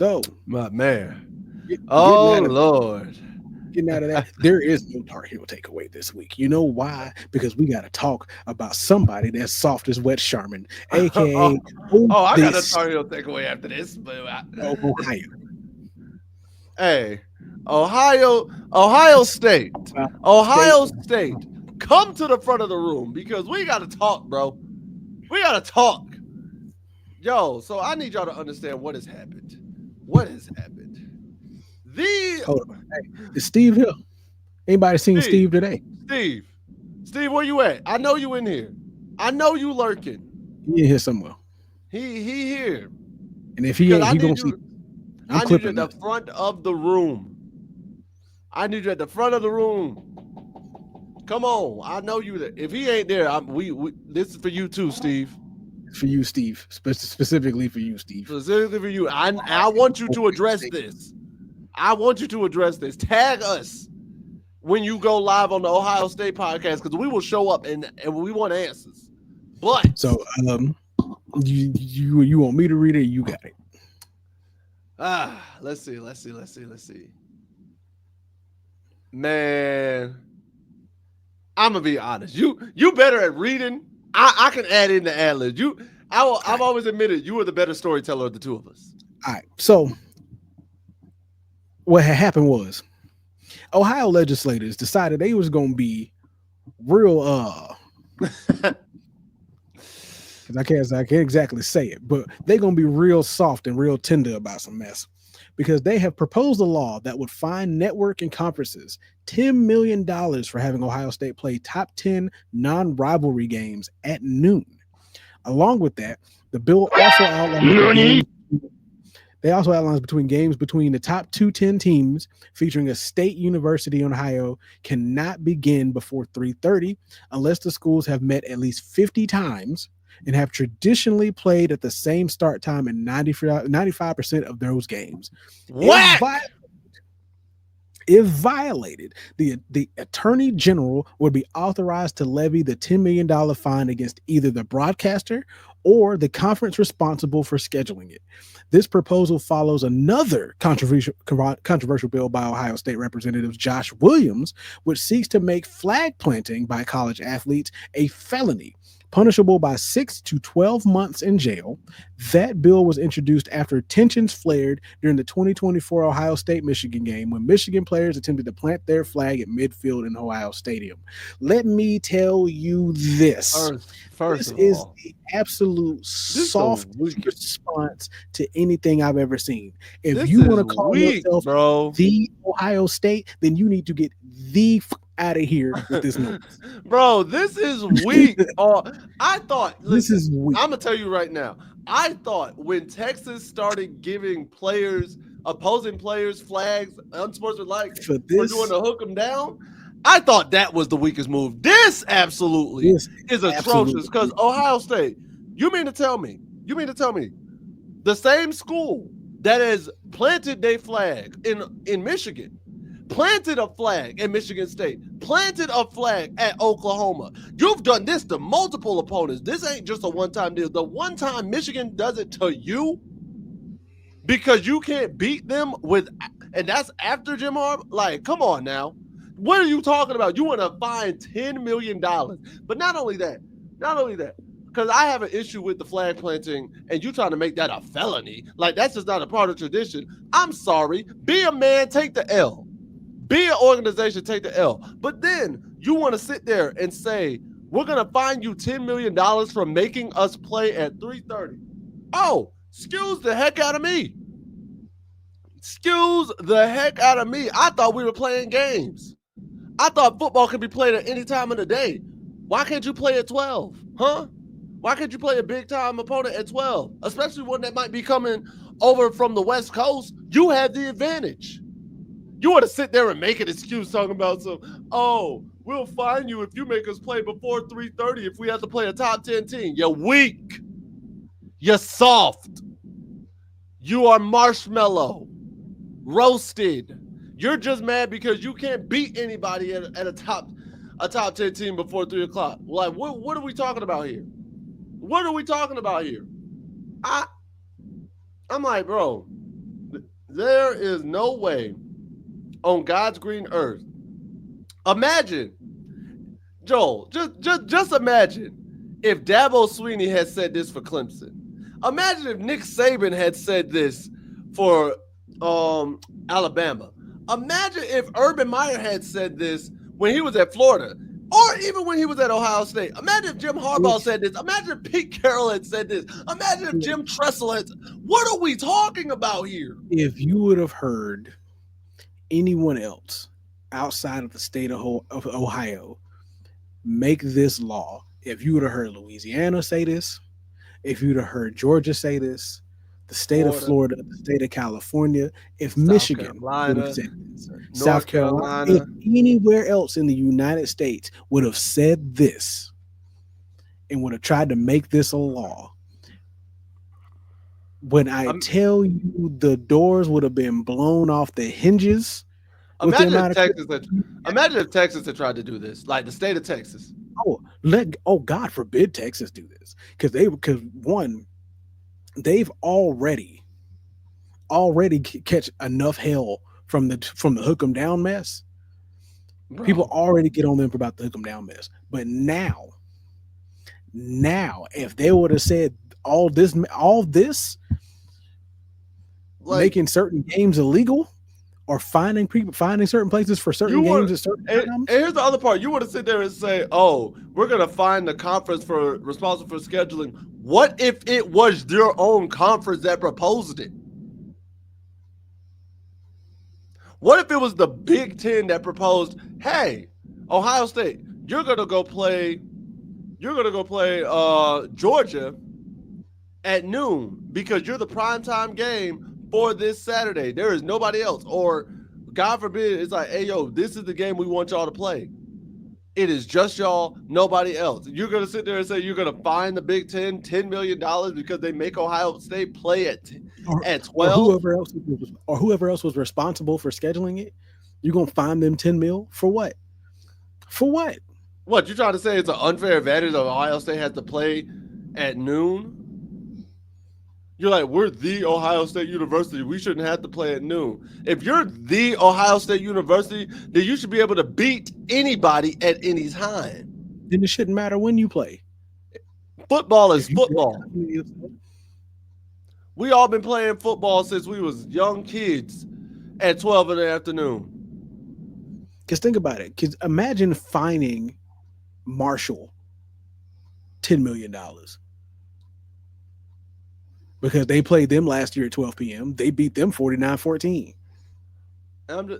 So, My man. getting Oh out of Lord. that, there is no Tar Heel takeaway this week. You know why? Because we got to talk about somebody that's soft as wet Charmin, aka oh, I got a this Tar Heel takeaway after this, but of Ohio. hey, Ohio State, State. Ohio State, come to the front of the room because we got to talk, bro. We got to talk. Yo, so I need y'all to understand what has happened. What has happened? The Hold on. Hey, is Steve here? Anybody seen Steve, Steve today? Steve, Steve, where you at? I know you in here. I know you lurking. He in here somewhere. He here And if he because ain't, he gonna see. I'm I need you clipping at the that. front of the room. I need you at the front of the room. Come on, I know you there. If he ain't there, we this is for you too, Steve. For you, Steve. Specifically for you, Steve. Specifically for you. I want you to address this. I want you to address this. Tag us when you go live on the Ohio State podcast because we will show up and we want answers. But So, you want me to read it? You got it. let's see. Man, I'm gonna be honest. You better at reading. I can add in the ad libs. I've always admitted you were the better storyteller of the two of us. All right. So, what had happened was Ohio legislators decided they was gonna be real because I can't exactly say it, but they're gonna be real soft and real tender about some mess because they have proposed a law that would fine network and conferences $10 million for having Ohio State play top 10 non-rivalry games at noon. Along with that, the bill also outlines between games between the top 210 teams featuring a state university in Ohio cannot begin before 3:30 unless the schools have met at least 50 times and have traditionally played at the same start time in 95% of those games. What? If violated, the attorney general would be authorized to levy the $10 million fine against either the broadcaster or the conference responsible for scheduling it. This proposal follows another controversial bill by Ohio State Representative Josh Williams, which seeks to make flag planting by college athletes a felony, punishable by 6 to 12 months in jail. That bill was introduced after tensions flared during the 2024 Ohio State-Michigan game when Michigan players attempted to plant their flag at midfield in Ohio Stadium. Let me tell you this. This is the absolute softest response to anything I've ever seen. If you want to call yourself the Ohio State, then you need to get the out of here with this noise. Bro, this is weak. I thought, listen, this is weak. I'm going to tell you right now. I thought when Texas started giving opposing players flags, unsportsmanlike, for doing the hook them down, I thought that was the weakest move. This absolutely is atrocious because Ohio State, you mean to tell me the same school that has planted their flag in Michigan, planted a flag at Michigan State, planted a flag at Oklahoma. You've done this to multiple opponents. This ain't just a one-time deal. The one time Michigan does it to you because you can't beat them and that's after Jim Harbaugh. Like, come on now. What are you talking about? You want to fine $10 million. But not only that, because I have an issue with the flag planting and you trying to make that a felony. Like, that's just not a part of tradition. I'm sorry. Be a man, take the L. Be an organization, take the L. But then you want to sit there and say, we're going to fine you $10 million for making us play at 3:30. Oh, excuse the heck out of me. Excuse the heck out of me. I thought we were playing games. I thought football could be played at any time of the day. Why can't you play at 12? Huh? Why can't you play a big-time opponent at 12? Especially one that might be coming over from the West Coast. You have the advantage. You want to sit there and make an excuse talking about we'll fine you if you make us play before 3:30 if we have to play a top 10 team. You're weak. You're soft. You are marshmallow. Roasted. You're just mad because you can't beat anybody at a top 10 team before 3 o'clock. Like, what are we talking about here? What are we talking about here? I'm like, bro, There is no way on God's green earth. Imagine, Joel, just imagine if Dabo Sweeney had said this for Clemson. Imagine if Nick Saban had said this for Alabama. Imagine if Urban Meyer had said this when he was at Florida, or even when he was at Ohio State. Imagine if Jim Harbaugh said this. Imagine if Pete Carroll had said this. Imagine if Jim Tressel had. What are we talking about here? If you would have heard anyone else outside of the state of Ohio make this law, if you would have heard Louisiana say this, if you'd have heard Georgia say this, the state of Florida, the state of California, if Michigan would have said this, South Carolina, if anywhere else in the United States would have said this and would have tried to make this a law, when I tell you the doors would have been blown off the hinges. Imagine if Texas had tried to do this, like the state of Texas. God forbid Texas do this, because they've already catch enough hell from the hook 'em down mess. Bro. People already get on them for about the hook 'em down mess, but now, if they would have said all this, like, making certain games illegal, or finding certain places for certain games at certain times. And here's the other part. You want to sit there and say, oh, we're going to find the conference responsible for scheduling. What if it was your own conference that proposed it? What if it was the Big Ten that proposed, hey, Ohio State, you're going to go play Georgia at noon because you're the primetime game for this Saturday. There is nobody else. Or, God forbid, it's like, hey, yo, this is the game we want y'all to play. It is just y'all, nobody else. You're going to sit there and say you're going to fine the Big Ten $10 million because they make Ohio State play at 12? Or whoever else was responsible for scheduling it, you're going to fine them $10 million for what? For what? What, you trying to say it's an unfair advantage of Ohio State has to play at noon? You're like, we're the Ohio State University. We shouldn't have to play at noon. If you're the Ohio State University, then you should be able to beat anybody at any time. Then it shouldn't matter when you play. Football is football. We all been playing football since we was young kids at 12 in the afternoon. Because think about it. Because imagine fining Marshall $10 million. Because they played them last year at 12 p.m. They beat them 49-14. And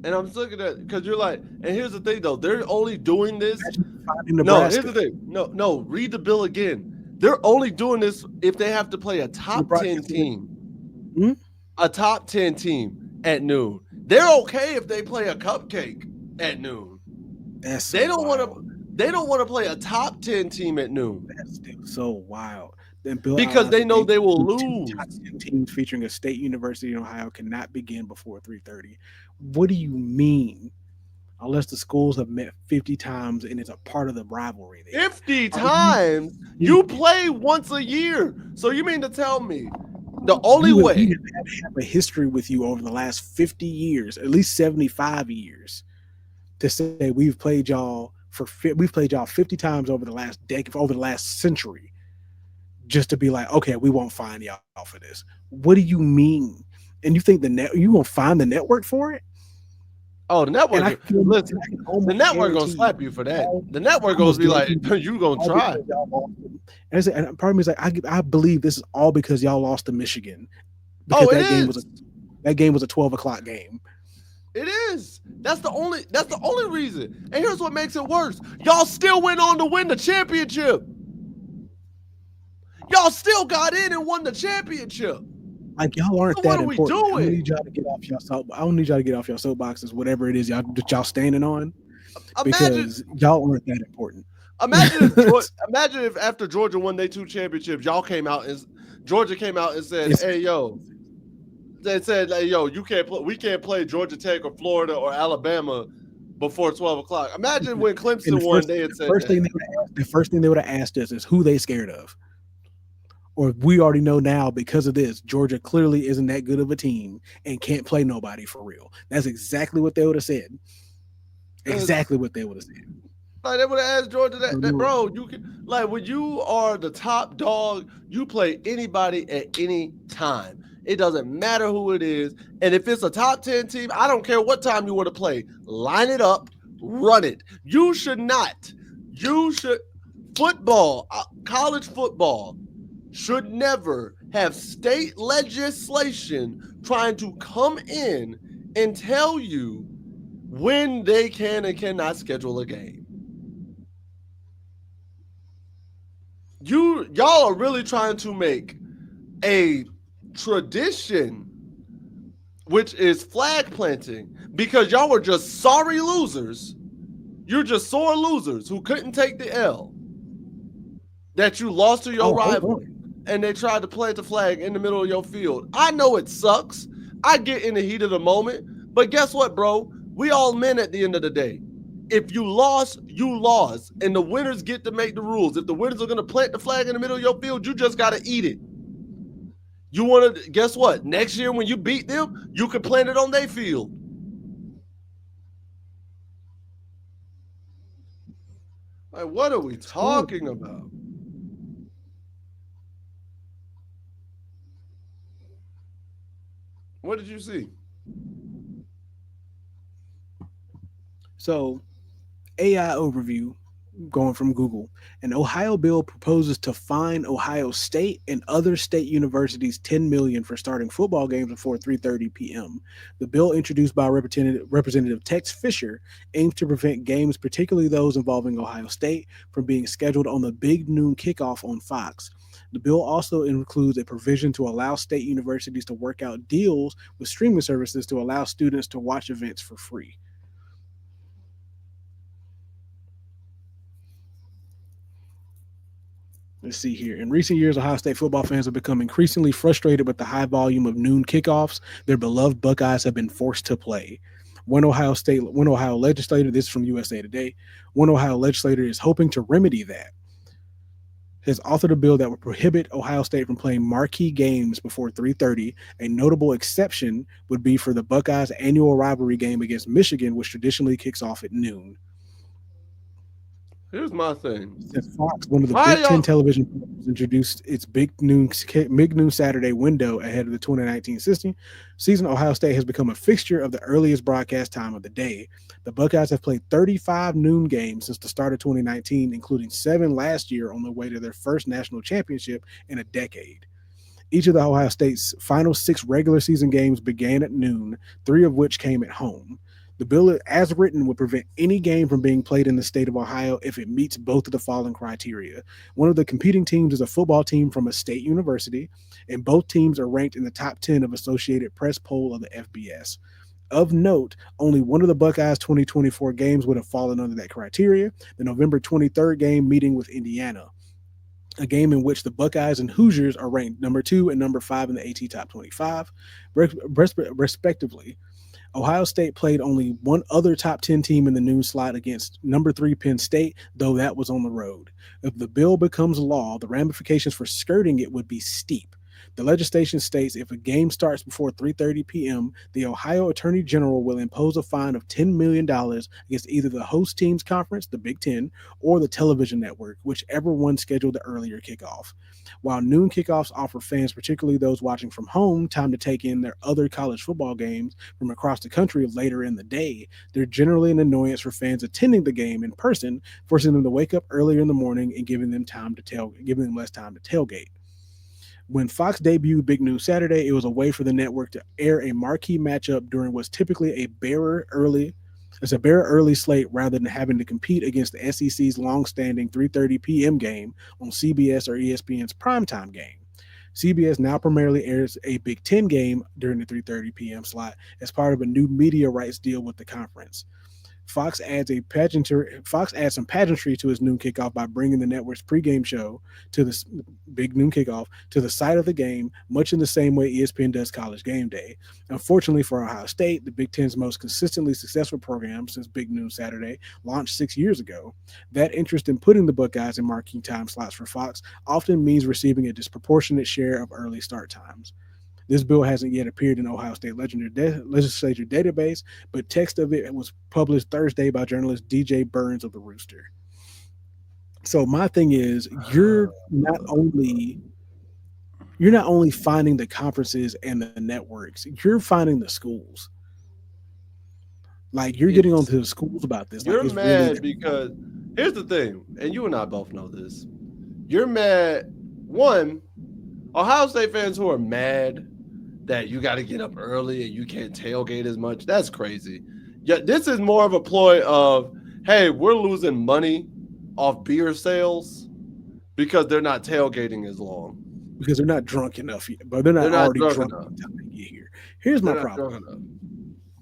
I'm looking at, because you're like, and here's the thing though, they're only doing this. No, here's the thing. No, read the bill again. They're only doing this if they have to play a top 10 team. Hmm? A top 10 team at noon. They're okay if they play a cupcake at noon. They don't want to play a top 10 team at noon. That's so wild. Because they know they will lose. Teams featuring a state university in Ohio cannot begin before 3:30. What do you mean? Unless the schools have met 50 times and it's a part of the rivalry. 50 times? You play once a year. So you mean to tell me the only way we have a history with you over the last 50 years, at least 75 years, to say we've played y'all 50 times over the last decade, over the last century. Just to be like, okay, we won't fine y'all for this. What do you mean? And you think you gonna find the network for it? Oh, the network. Listen, the network gonna slap you for that. The network gonna be like, you gonna try. And part of me is like, I believe this is all because y'all lost to Michigan. Because that game was a 12 o'clock game. It is. That's the only reason. And here's what makes it worse. Y'all still went on to win the championship. Y'all still got in and won the championship. Like, y'all aren't that important. I don't need y'all to get off your soapboxes, whatever it is y'all standing on, because y'all aren't that important. Imagine if after Georgia won their 2 championships, Georgia came out and said, "Hey, yo," they said, "Hey, yo, we can't play Georgia Tech or Florida or Alabama before 12 o'clock." Imagine when Clemson won, they had said the first thing they would have asked us is who they scared of. Or we already know now because of this, Georgia clearly isn't that good of a team and can't play nobody for real. That's exactly what they would have said. It's Exactly what they would have said. like they would have asked Georgia So that no, bro, you can like when you are the top dog, you play anybody at any time. It doesn't matter who it is. And if it's a top 10 team, I don't care what time you want to play. Line it up, run it. You should not. You should football, college football should never have state legislation trying to come in and tell you when they can and cannot schedule a game. Y'all are really trying to make a tradition, which is flag planting, because y'all were just sorry losers. You're just sore losers who couldn't take the L that you lost to your oh, hold rival, on. and they tried to plant the flag in the middle of your field. I know it sucks. I get in the heat of the moment, but guess what, bro? We all men at the end of the day. If you lost, you lost, and the winners get to make the rules. If the winners are going to plant the flag in the middle of your field, you just got to eat it. You want to guess what? Next year when you beat them, you can plant it on their field. Like, what are we talking about? What did you see? So AI overview going from Google. An Ohio bill proposes to fine Ohio State and other state universities 10 million for starting football games before 3:30 p.m. The bill introduced by Representative Tex Fisher aims to prevent games, particularly those involving Ohio State, from being scheduled on the big noon kickoff on Fox. The bill also includes a provision to allow state universities to work out deals with streaming services to allow students to watch events for free. Let's see here. In recent years, Ohio State football fans have become increasingly frustrated with the high volume of noon kickoffs their beloved Buckeyes have been forced to play. One Ohio legislator, this is from USA Today, one Ohio legislator is hoping to remedy that. Has authored a bill that would prohibit Ohio State from playing marquee games before 3:30. A notable exception would be for the Buckeyes' annual rivalry game against Michigan, which traditionally kicks off at noon. Here's my thing. Since Fox, one of the Why Big Ten y'all television partners, introduced its big noon Saturday window ahead of the 2019 season, Ohio State has become a fixture of the earliest broadcast time of the day. The Buckeyes have played 35 noon games since the start of 2019, including 7 last year on the way to their first national championship in a decade. Each of the Ohio State's final 6 regular season games began at noon, 3 of which came at home. The bill, as written, would prevent any game from being played in the state of Ohio if it meets both of the following criteria. One of the competing teams is a football team from a state university, and both teams are ranked in the top 10 of Associated Press poll of the FBS. Of note, only one of the Buckeyes' 2024 games would have fallen under that criteria, the November 23rd game meeting with Indiana, a game in which the Buckeyes and Hoosiers are ranked number 2 and number 5 in the AT Top 25, respectively. Ohio State played only one other top 10 team in the noon slot against number 3 Penn State, though that was on the road. If the bill becomes law, the ramifications for skirting it would be steep. The legislation states if a game starts before 3:30 p.m., the Ohio Attorney General will impose a fine of $10 million against either the host team's conference, the Big Ten, or the television network, whichever one scheduled the earlier kickoff. While noon kickoffs offer fans, particularly those watching from home, time to take in their other college football games from across the country later in the day, they're generally an annoyance for fans attending the game in person, forcing them to wake up earlier in the morning and giving them less time to tailgate. When Fox debuted Big Noon Saturday, it was a way for the network to air a marquee matchup during what's typically a bearer early slate rather than having to compete against the SEC's long-standing 3:30 p.m. game on CBS or ESPN's primetime game. CBS now primarily airs a Big Ten game during the 3:30 p.m. slot as part of a new media rights deal with the conference. Fox adds some pageantry to his noon kickoff by bringing the network's pregame show to the big noon kickoff to the site of the game, much in the same way ESPN does College Game Day. Unfortunately for Ohio State, the Big Ten's most consistently successful program since Big Noon Saturday launched 6 years ago, that interest in putting the Buckeyes in marquee time slots for Fox often means receiving a disproportionate share of early start times. This bill hasn't yet appeared in Ohio State legislature database, but text of it was published Thursday by journalist DJ Burns of the Rooster. So my thing is, you're not only finding the conferences and the networks, you're finding the schools. Like you're getting onto the schools about this. You're like, it's mad really because here's the thing, and you and I both know this. You're mad. One, Ohio State fans who are mad that you got to get up early and you can't tailgate as much. That's crazy. Yeah, this is more of a ploy of, hey, we're losing money off beer sales because they're not tailgating as long. Because they're not drunk enough yet, but they're not already drunk enough by the time they get here. Here's my problem.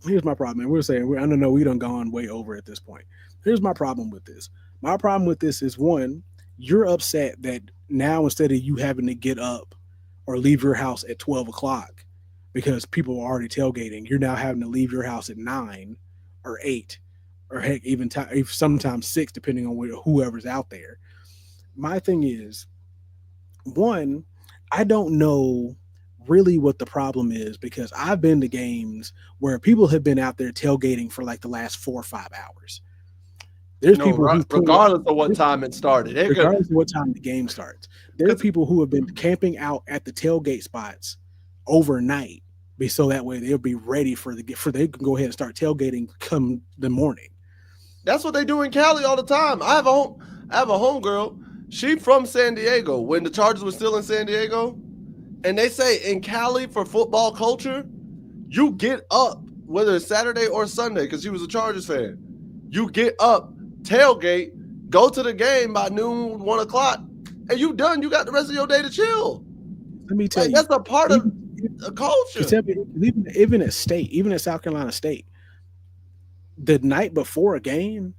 Here's my problem, and we're saying, I don't know, we done gone way over at this point. Here's my problem with this. My problem with this is, one, you're upset that now instead of you having to get up or leave your house at 12 o'clock because people are already tailgating, you're now having to leave your house at 9 or 8 or heck, even sometimes 6, depending on whoever's out there. My thing is, one, I don't know really what the problem is because I've been to games where people have been out there tailgating for like the last 4 or 5 hours. There's people who, regardless of what time it started, regardless of what time the game starts, there are people who have been camping out at the tailgate spots overnight, so that way they'll be ready they can go ahead and start tailgating come the morning. That's what they do in Cali all the time. I have a homegirl. She from San Diego when the Chargers were still in San Diego. And they say in Cali for football culture, you get up, whether it's Saturday or Sunday, because she was a Chargers fan. You get up, tailgate, go to the game by noon, 1 o'clock, and you done. You got the rest of your day to chill. Let me tell you. That's a part of the culture. Even at State, even at South Carolina State, the night before a game,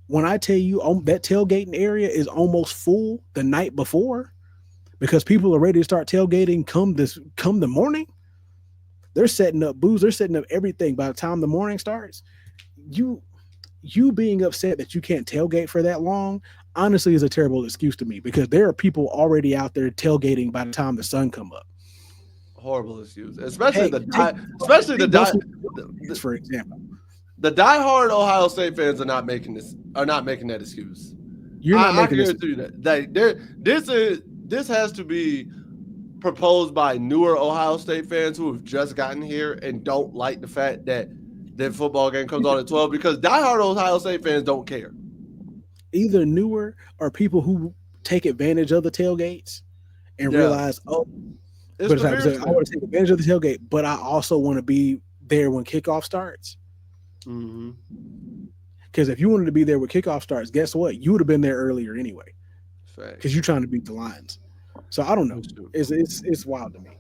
when I tell you that tailgating area is almost full the night before, because people are ready to start tailgating come the morning. They're setting up booze, they're setting up everything by the time the morning starts. You being upset that you can't tailgate for that long, honestly, is a terrible excuse to me because there are people already out there tailgating by the time the sun come up. Horrible excuse, especially for example. The diehard Ohio State fans are not making that excuse. You're not making this. This has to be proposed by newer Ohio State fans who have just gotten here and don't like the fact that their football game comes on at 12 because diehard Ohio State fans don't care. Either newer or people who take advantage of the tailgates and realize, I want to take advantage of the tailgate, but I also want to be there when kickoff starts. Because if you wanted to be there when kickoff starts, guess what? You would have been there earlier anyway. Because you're trying to beat the Lions. So I don't know. It's wild to me.